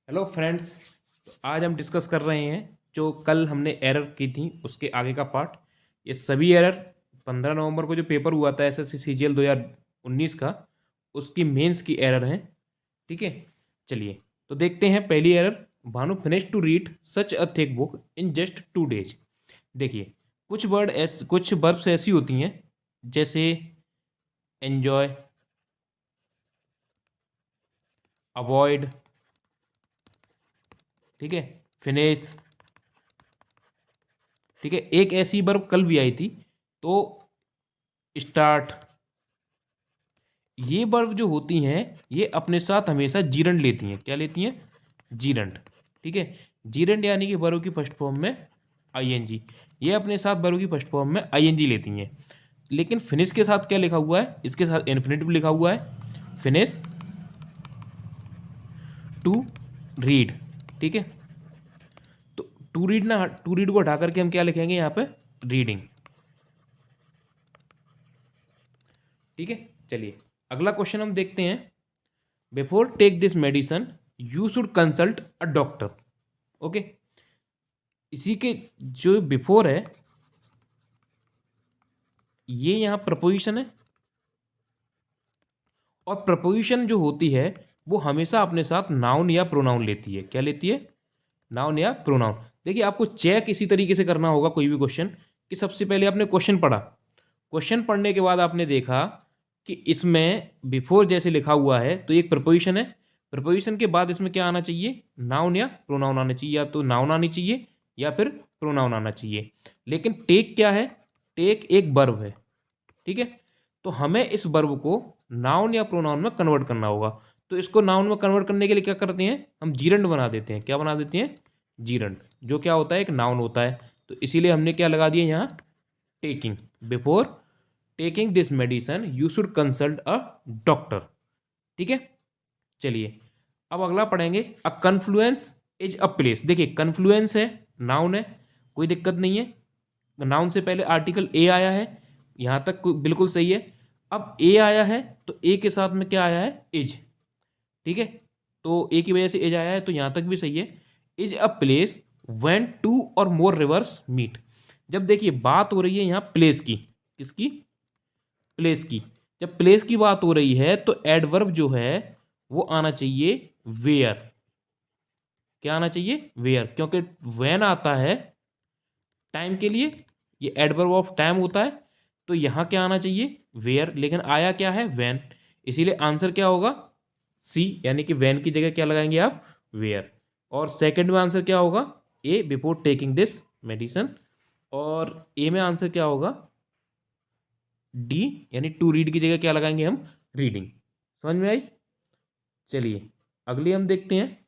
Hello friends. आज हम discuss कर रहे हैं जो कल हमने एरर की थी उसके आगे का पार्ट। ये सभी एरर 15 नवंबर को जो पेपर हुआ था एसएससी सीजीएल 2019 का, उसकी मेंस की एरर हैं। ठीक है, चलिए तो देखते हैं पहली error. Bhanu finish to read such a thick book in just 2 days। देखिए, कुछ वर्ब्स ऐसी होती हैं जैसे एन्जॉय, अवॉइड, ठीक है, फिनिश। ठीक है, एक ऐसी वर्ब कल भी आई थी, तो स्टार्ट। ये वर्ब जो होती हैं ये अपने साथ हमेशा जीरंड लेती हैं। क्या लेती हैं? जीरंड। ठीक है, जीरंड यानी कि वर्ब की फर्स्ट फॉर्म में आईएनजी। ये अपने साथ वर्ब की फर्स्ट फॉर्म में आईएनजी लेती हैं। लेकिन फिनिश के साथ क्या लिखा हुआ है? इसके साथ इन्फिनिटिव लिखा हुआ है, फिनिश टू रीड। ठीक है, तो टू रीड ना, टू रीड को हटा करके हम क्या लिखेंगे यहाँ पे? रीडिंग। ठीक है, चलिए अगला क्वेश्चन हम देखते हैं। Before take this medicine you should consult a doctor. Okay, इसी के जो बिफोर है ये यहाँ प्रपोजिशन है, और प्रपोजिशन जो होती है वो हमेशा अपने साथ नाउन या प्रोनाउन लेती है। क्या लेती है? नाउन या प्रोनाउन। देखिए, आपको चेक इसी तरीके से करना होगा कोई भी क्वेश्चन, कि सबसे पहले आपने क्वेश्चन पढ़ा, क्वेश्चन पढ़ने के बाद आपने देखा कि इसमें बिफोर जैसे लिखा हुआ है तो एक प्रपोजिशन है, प्रपोजिशन के बाद इसमें क्या आना चाहिए? नाउन या प्रोनाउन आना चाहिए। या तो नाउन आनी चाहिए या फिर प्रोनाउन आना चाहिए। लेकिन टेक क्या है? टेक एक वर्ब है। ठीक है, तो हमें इस वर्ब को नाउन या प्रोनाउन में कन्वर्ट करना होगा। तो इसको नाउन में कन्वर्ट करने के लिए क्या करते हैं? हम जीरंड बना देते हैं। क्या बना देते हैं? जीरंड, जो क्या होता है? एक नाउन होता है। तो इसीलिए हमने क्या लगा दिया यहाँ? Taking. Before taking this medicine you should consult a doctor. ठीक है, चलिए अब अगला पढ़ेंगे। A confluence is a place. देखिए, कन्फ्लुएंस है, नाउन है, कोई दिक्कत नहीं है। नाउन से पहले आर्टिकल ए आया है, यहाँ तक बिल्कुल सही है। अब ए आया है तो ए के साथ में क्या आया है? इज। ठीक है, तो ए की वजह से एज आया है, तो यहाँ तक भी सही है। Is a place when two or more reverse meet. जब देखिए बात हो रही है यहाँ प्लेस की, किसकी? प्लेस की। जब प्लेस की बात हो रही है तो एडवर्ब जो है वो आना चाहिए वेयर। क्या आना चाहिए? वेयर, क्योंकि वेन आता है टाइम के लिए, ये एडवर्ब ऑफ टाइम होता है। तो यहाँ क्या आना चाहिए? वेयर, लेकिन आया क्या है? वेन। इसीलिए आंसर क्या होगा? सी, यानी कि वेन की जगह क्या लगाएंगे आप? वेयर। और सेकंड में आंसर क्या होगा? ए, बिफोर टेकिंग दिस मेडिसन। और ए में आंसर क्या होगा? डी, यानी टू रीड की जगह क्या लगाएंगे हम? रीडिंग। समझ में आई? चलिए अगली हम देखते हैं।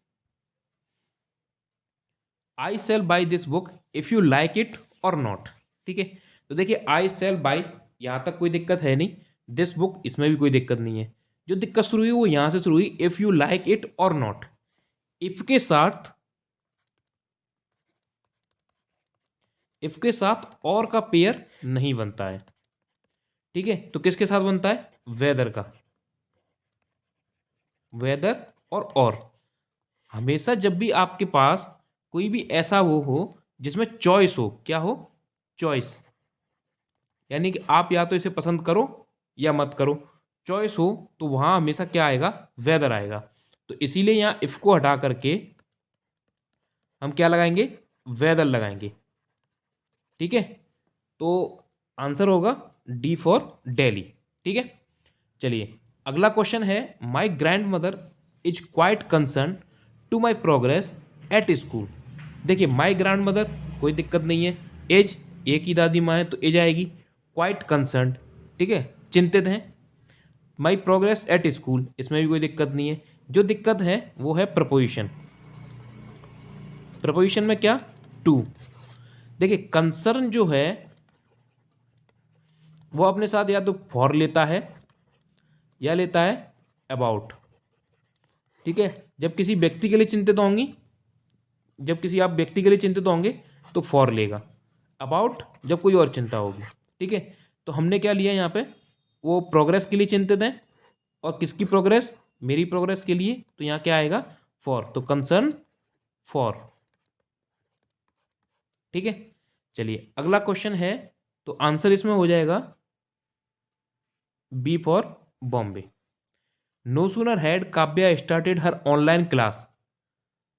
I sell buy this book if you like it or not. ठीक है, तो देखिए आई सेल बाई, यहां तक कोई दिक्कत है नहीं। दिस बुक, इसमें भी कोई दिक्कत नहीं है। जो दिक्कत शुरू हुई वो यहां से शुरू हुई, if you like it or not. If के साथ, इफ के साथ और का पेयर नहीं बनता है। ठीक है, तो किसके साथ बनता है? वेदर का। वेदर और हमेशा जब भी आपके पास कोई भी ऐसा वो हो जिसमें चॉइस हो, क्या हो? चॉइस, यानी कि आप या तो इसे पसंद करो या मत करो, चॉइस हो, तो वहां हमेशा क्या आएगा? वेदर आएगा। तो इसीलिए यहाँ इफ को हटा करके हम क्या लगाएंगे? वेदर लगाएंगे। ठीक है, तो आंसर होगा डी फॉर डेली। ठीक है, चलिए अगला क्वेश्चन है। My grandmother is quite concern to my progress at school. देखिए, माई ग्रैंड मदर कोई दिक्कत नहीं है, एज, एक ही दादी माँ है तो एज आएगी। क्वाइट कंसर्न, ठीक है, चिंतित हैं। माई प्रोग्रेस एट स्कूल, इसमें भी कोई दिक्कत नहीं है। जो दिक्कत है वो है प्रपोजिशन। प्रपोजिशन में क्या? टू। देखिए, कंसर्न जो है वो अपने साथ या तो फॉर लेता है या लेता है अबाउट। ठीक है, जब किसी व्यक्ति के लिए चिंतित होंगी, जब किसी आप व्यक्ति के लिए चिंतित होंगे तो फॉर लेगा। अबाउट जब कोई और चिंता होगी। ठीक है, तो हमने क्या लिया यहाँ पे? वो प्रोग्रेस के लिए चिंतित हैं, और किसकी प्रोग्रेस? मेरी प्रोग्रेस के लिए, तो यहाँ क्या आएगा? फॉर, तो कंसर्न फॉर। ठीक है, चलिए अगला क्वेश्चन है, तो आंसर इसमें हो जाएगा B for Bombay. No sooner had Kavya started her online class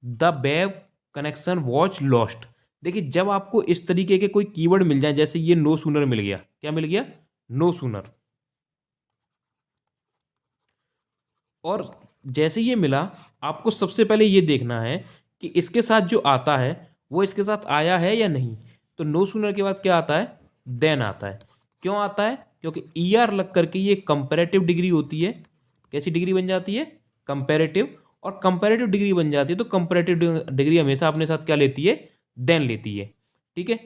the web connection was lost. देखिए जब आपको इस तरीके के कोई कीवर्ड मिल जाए, जैसे ये नो सूनर मिल गया, क्या मिल गया, नो सूनर, और जैसे ये मिला, आपको सबसे पहले ये देखना है कि इसके साथ जो आता है वो इसके साथ आया है या नहीं। तो नो सूनर के बाद क्या आता है, देन आता है। क्यों आता है, क्योंकि ईआर लग करके ये कंपैरेटिव डिग्री होती है। कैसी डिग्री बन जाती है, कंपैरेटिव, और कंपैरेटिव डिग्री बन जाती है तो कंपैरेटिव डिग्री हमेशा अपने साथ क्या लेती है, देन लेती है। ठीक है,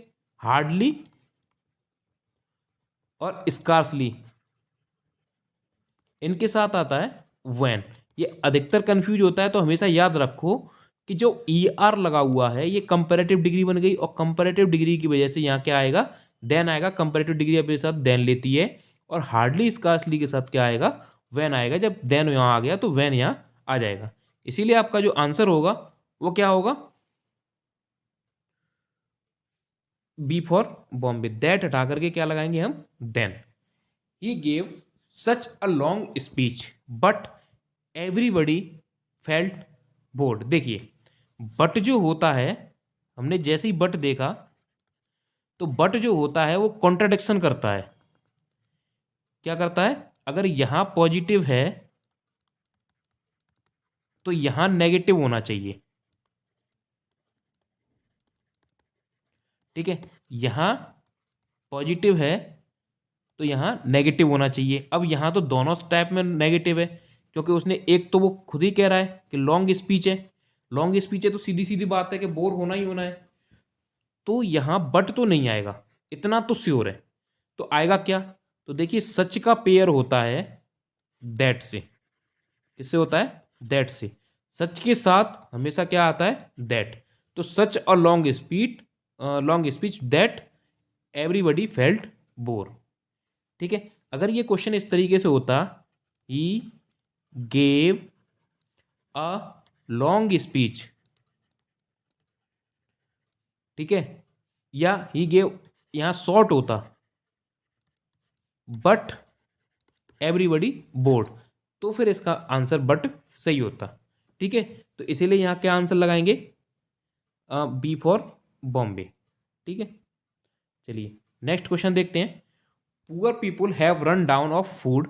हार्डली और स्कार्सली इनके साथ आता है व्हेन। ये अधिकतर कंफ्यूज होता है, तो हमेशा याद रखो कि जो ई आर लगा हुआ है ये कंपैरेटिव डिग्री बन गई, और कंपैरेटिव डिग्री की वजह से यहाँ क्या आएगा, देन आएगा। कंपैरेटिव डिग्री अपने साथ देन लेती है, और हार्डली स्कार्सली के साथ क्या आएगा, व्हेन आएगा। जब देन यहाँ आ गया तो व्हेन यहाँ आ जाएगा। इसीलिए आपका जो आंसर होगा वो क्या होगा, बी फॉर बॉम्बे। दैट हटा करके क्या लगाएंगे हम, then. He gave such a long speech but everybody felt bored. देखिए बट जो होता है, हमने जैसे ही बट देखा तो बट जो होता है वो कॉन्ट्राडिक्शन करता है। क्या करता है, अगर यहां पॉजिटिव है तो यहां नेगेटिव होना चाहिए। ठीक है, यहां पॉजिटिव है तो यहाँ नेगेटिव होना चाहिए। अब यहाँ तो दोनों टाइप में नेगेटिव है, क्योंकि उसने एक तो वो खुद ही कह रहा है कि लॉन्ग स्पीच है, लॉन्ग स्पीच है तो सीधी सीधी बात है कि बोर होना ही होना है। तो यहाँ बट तो नहीं आएगा, इतना तो श्योर है। तो आएगा क्या, तो देखिए सच का पेयर होता है दैट से। किससे होता है, दैट से। सच के साथ हमेशा क्या आता है, दैट। तो सच और long speech that everybody felt bore. ठीक है, अगर ये क्वेश्चन इस तरीके से होता, he gave a long speech, ठीक है, या ही गेव, यहां शॉर्ट होता बट एवरीबडी बोर्ड, तो फिर इसका आंसर बट सही होता। ठीक है, तो इसीलिए यहां क्या आंसर लगाएंगे, बी फॉर बॉम्बे। ठीक है, चलिए नेक्स्ट क्वेश्चन देखते हैं। Poor people have run down of food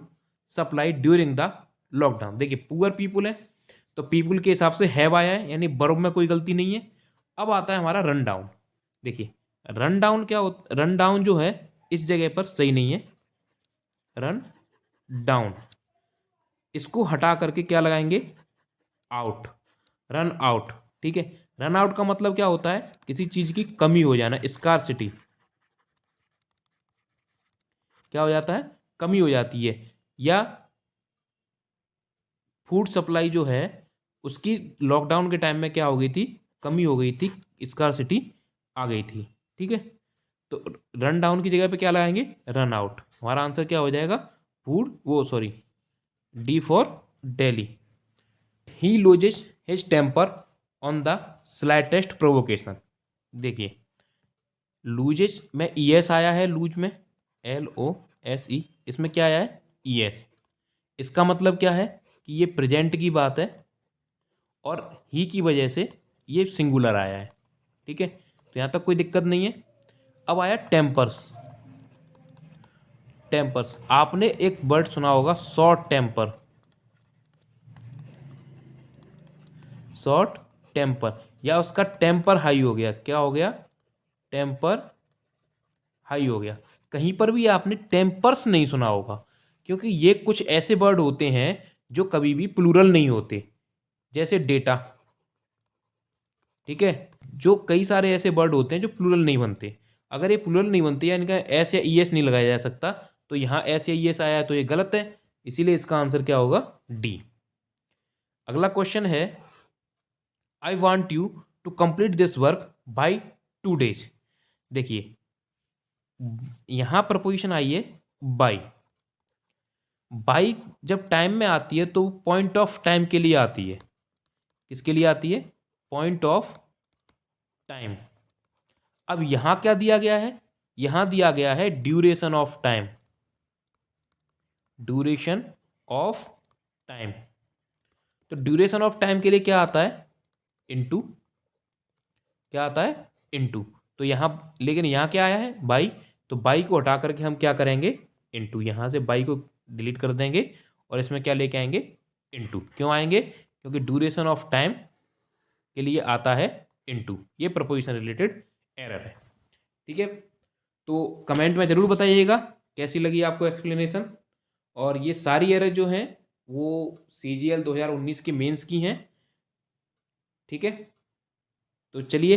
supply during the lockdown. देखिए पुअर पीपुल है तो पीपुल के हिसाब से हैव आया है, यानी वर्ब में कोई गलती नहीं है। अब आता है हमारा रन डाउन। देखिए रन डाउन क्या होता, रन डाउन जो है इस जगह पर सही नहीं है, रन डाउन, इसको हटा करके क्या लगाएंगे, आउट, रन आउट। ठीक है, रन आउट का मतलब क्या होता है, किसी चीज की कमी हो जाना, स्कार्सिटी, क्या हो जाता है, कमी हो जाती है। या फूड सप्लाई जो है उसकी लॉकडाउन के टाइम में क्या हो गई थी, कमी हो गई थी, स्कार्सिटी आ गई थी। ठीक है, तो रन डाउन की जगह पे क्या लगाएंगे, रन आउट। हमारा आंसर क्या हो जाएगा, फूड, वो sorry, D for daily. He loses his temper on the slightest provocation. देखिए लूजेस में ई एस आया है, लूज में LOSE, इसमें क्या आया है, ES। इसका मतलब क्या है कि ये प्रेजेंट की बात है, और ही की वजह से ये सिंगुलर आया है। ठीक है, तो यहाँ तक कोई दिक्कत नहीं है। अब आया टेम्पर्स। टेम्पर्स, आपने एक वर्ड सुना होगा शॉर्ट टेम्पर, शॉर्ट टेम्पर, या उसका टेम्पर हाई हो गया, क्या हो गया, टेम्पर हाई हो गया। कहीं पर भी आपने टेम्पर्स नहीं सुना होगा, क्योंकि ये कुछ ऐसे वर्ड होते हैं जो कभी भी प्लूरल नहीं होते, जैसे डेटा। ठीक है, जो कई सारे ऐसे वर्ड होते हैं जो प्लूरल नहीं बनते। अगर ये प्लूरल नहीं बनते या इनका एस या ई एस नहीं लगाया जा सकता, तो यहाँ एस या ई एस आया है तो ये गलत है। इसीलिए इसका आंसर क्या होगा, डी। अगला क्वेश्चन है, I want you to complete this work by 2 days। देखिए यहां प्रपोजिशन आई है बाई। बाई जब टाइम में आती है तो पॉइंट ऑफ टाइम के लिए आती है। किसके लिए आती है? Point of time. अब यहां क्या दिया गया है? यहां दिया गया है duration of time, duration of time. तो ड्यूरेशन ऑफ टाइम के लिए क्या आता है? इनटू, क्या आता है? इनटू। तो यहां, लेकिन यहां क्या आया है? बाई। तो बाई को हटा करके हम क्या करेंगे? इनटू। यहां से बाई को डिलीट कर देंगे और इसमें क्या लेके आएंगे? इनटू। क्यों आएंगे? क्योंकि ड्यूरेशन ऑफ टाइम के लिए आता है इनटू। ये प्रपोजिशन रिलेटेड एरर है। ठीक है, तो कमेंट में ज़रूर बताइएगा कैसी लगी आपको एक्सप्लेनेशन। और ये सारी एरर जो हैं वो CGL 2019 की मेंस की हैं। ठीक है, तो चलिए